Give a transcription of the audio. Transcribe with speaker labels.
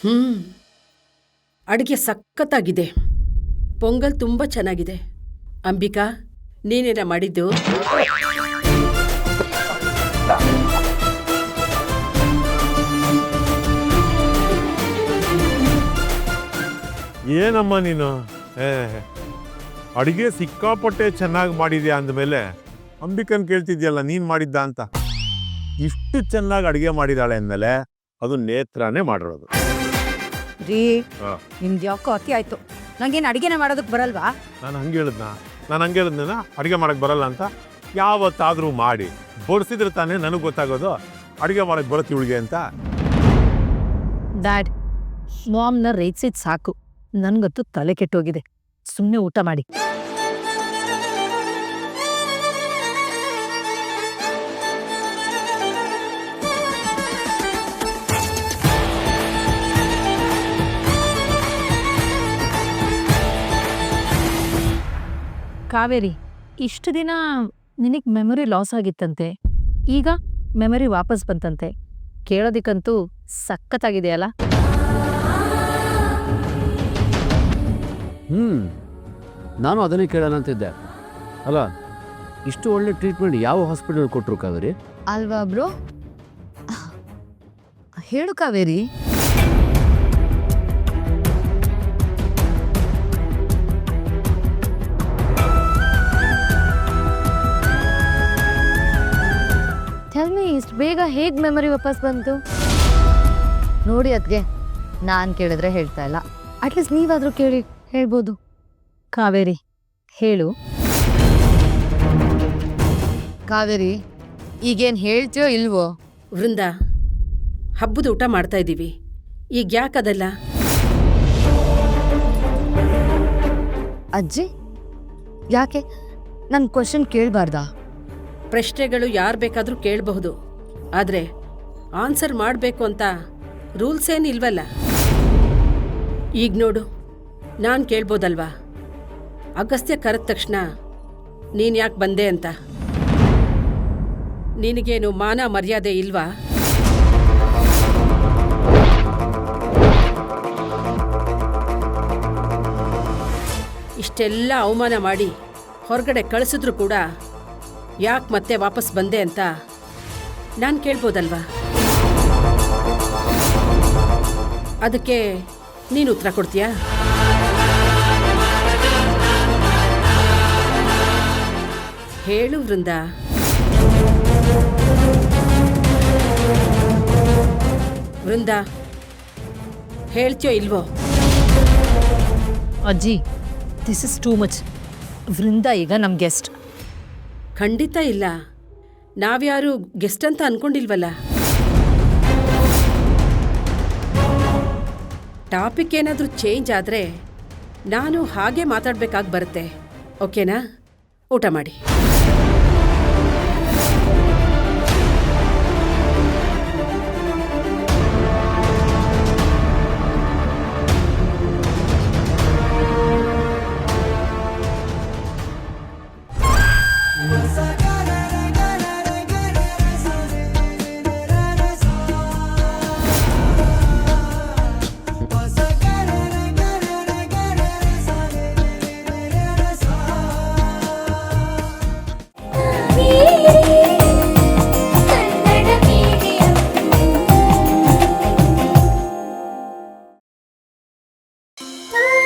Speaker 1: ಹ್ಮ್, ಅಡುಗೆ ಸಖತ್ತಾಗಿದೆ. ಪೊಂಗಲ್ ತುಂಬ ಚೆನ್ನಾಗಿದೆ. ಅಂಬಿಕಾ, ನೀನೇನ ಮಾಡಿದ್ದು?
Speaker 2: ಏನಮ್ಮ ನೀನು ಅಡುಗೆ ಸಿಕ್ಕಾಪಟ್ಟೆ ಚೆನ್ನಾಗಿ ಮಾಡಿದ್ಯಾ ಅಂದಮೇಲೆ ಅಂಬಿಕನ್ ಕೇಳ್ತಿದ್ಯಲ್ಲ ನೀನು ಮಾಡಿದ್ದ ಅಂತ. ಇಷ್ಟು ಚೆನ್ನಾಗಿ ಅಡುಗೆ ಮಾಡಿದಾಳೆ ಅಂದಮೇಲೆ ಅದು ನೇತ್ರಾನೇ ಮಾಡಿರೋದು.
Speaker 3: ರೀ, ನಿಮ್ದು ಯಾಕೋ ಅತಿ ಆಯ್ತು. ನಂಗೇನು ಅಡುಗೆನ ಮಾಡೋದಕ್ಕೆ ಬರಲ್ವಾ?
Speaker 2: ನಾನು ಹಂಗೆ ಹೇಳಿದ್ನ ಅಡುಗೆ ಮಾಡಕ್ಕೆ ಬರಲ್ಲ ಅಂತ. ಯಾವತ್ತಾದರೂ ಮಾಡಿ ಬಡಿಸಿದ್ರೆ ತಾನೇ ನನಗೆ ಗೊತ್ತಾಗೋದು ಅಡುಗೆ ಮಾಡಕ್ಕೆ ಬರುತ್ತೆ ಇವಳಿಗೆ ಅಂತ.
Speaker 4: ಡ್ಯಾಡ್, ಮಾಮ್ನ ರೇಗ್ಸಿದ್ ಸಾಕು. ನನ್ಗಂತೂ ತಲೆ ಕೆಟ್ಟೋಗಿದೆ. ಸುಮ್ಮನೆ ಊಟ ಮಾಡಿ. ಕಾವೇರಿ, ಇಷ್ಟು ದಿನ ನಿನಗೆ ಮೆಮೊರಿ ಲಾಸ್ ಆಗಿತ್ತಂತೆ, ಈಗ ಮೆಮೊರಿ ವಾಪಸ್ ಬಂತಂತೆ. ಕೇಳೋದಿಕ್ಕಂತೂ ಸಖತ್ತಾಗಿದೆಯಲ್ಲ?
Speaker 5: ನಾನು ಅದನ್ನೇ ಕೇಳೋಣ ಅಂತಿದ್ದೆ. ಅಲ್ಲ, ಇಷ್ಟು ಒಳ್ಳೆ ಟ್ರೀಟ್ಮೆಂಟ್ ಯಾವ ಹಾಸ್ಪಿಟಲ್ ಕೊಟ್ಟರು ಕಾವೇರಿ?
Speaker 3: ಅಲ್ವಾ ಬ್ರೋ? ಹೇಳು ಕಾವೇರಿ. ಟೆಲ್ ಮೀ, ಇಷ್ಟು ಬೇಗ ಹೇಗೆ ಮೆಮೊರಿ ವಾಪಸ್ ಬಂತು? ನೋಡಿ ಅದ್ಗೆ, ನಾನು ಕೇಳಿದ್ರೆ ಹೇಳ್ತಾ ಇಲ್ಲ. ಅಟ್ಲೀಸ್ಟ್ ನೀವಾದರೂ ಕೇಳಿ ಹೇಳ್ಬೋದು.
Speaker 4: ಕಾವೇರಿ, ಹೇಳು.
Speaker 3: ಕಾವೇರಿ, ಈಗೇನು ಹೇಳ್ತೀಯೋ ಇಲ್ವೋ?
Speaker 1: ವೃಂದ, ಹಬ್ಬದ ಊಟ ಮಾಡ್ತಾ ಇದ್ದೀವಿ, ಈಗ ಯಾಕದಲ್ಲ?
Speaker 3: ಅಜ್ಜಿ, ಯಾಕೆ ನನ್ನ ಕ್ವಶನ್ ಕೇಳಬಾರ್ದಾ?
Speaker 1: ಪ್ರಶ್ನೆಗಳು ಯಾರು ಬೇಕಾದರೂ ಕೇಳಬಹುದು, ಆದರೆ ಆನ್ಸರ್ ಮಾಡಬೇಕು ಅಂತ ರೂಲ್ಸ್ ಏನಿಲ್ವಲ್ಲ. ಈಗ ನೋಡು, ನಾನು ಕೇಳ್ಬೋದಲ್ವಾ, ಅಗಸ್ತ್ಯ ಕರೆದ ತಕ್ಷಣ ನೀನು ಯಾಕೆ ಬಂದೆ ಅಂತ. ನಿನಗೇನು ಮಾನ ಮರ್ಯಾದೆ ಇಲ್ವಾ? ಇಷ್ಟೆಲ್ಲ ಅವಮಾನ ಮಾಡಿ ಹೊರಗಡೆ ಕಳಿಸಿದ್ರು ಕೂಡ ಯಾಕೆ ಮತ್ತೆ ವಾಪಸ್ ಬಂದೆ ಅಂತ ನಾನು ಕೇಳ್ಬೋದಲ್ವಾ? ಅದಕ್ಕೆ ನೀನು ಉತ್ತರ ಕೊಡ್ತೀಯಾ? ಹೇಳು ವೃಂದ. ವೃಂದ, ಹೇಳ್ತೀಯೋ ಇಲ್ವೋ?
Speaker 4: ಅಜ್ಜಿ, ದಿಸ್ ಇಸ್ ಟೂ ಮಚ್. ವೃಂದ ಈಗ ನಮ್ಮ ಗೆಸ್ಟ್.
Speaker 1: ಖಂಡಿತ ಇಲ್ಲ, ನಾವ್ಯಾರು ಗೆಸ್ಟ್ ಅಂತ ಅನ್ಕೊಂಡಿಲ್ವಲ್ಲ. ಟಾಪಿಕ್ ಏನಾದರೂ ಚೇಂಜ್ ಆದರೆ ನಾನು ಹಾಗೆ ಮಾತಾಡ್ಬೇಕಾಗಿ ಬರುತ್ತೆ. ಓಕೆನಾ? ಊಟ ಮಾಡಿ.
Speaker 6: ಕನ್ನಡ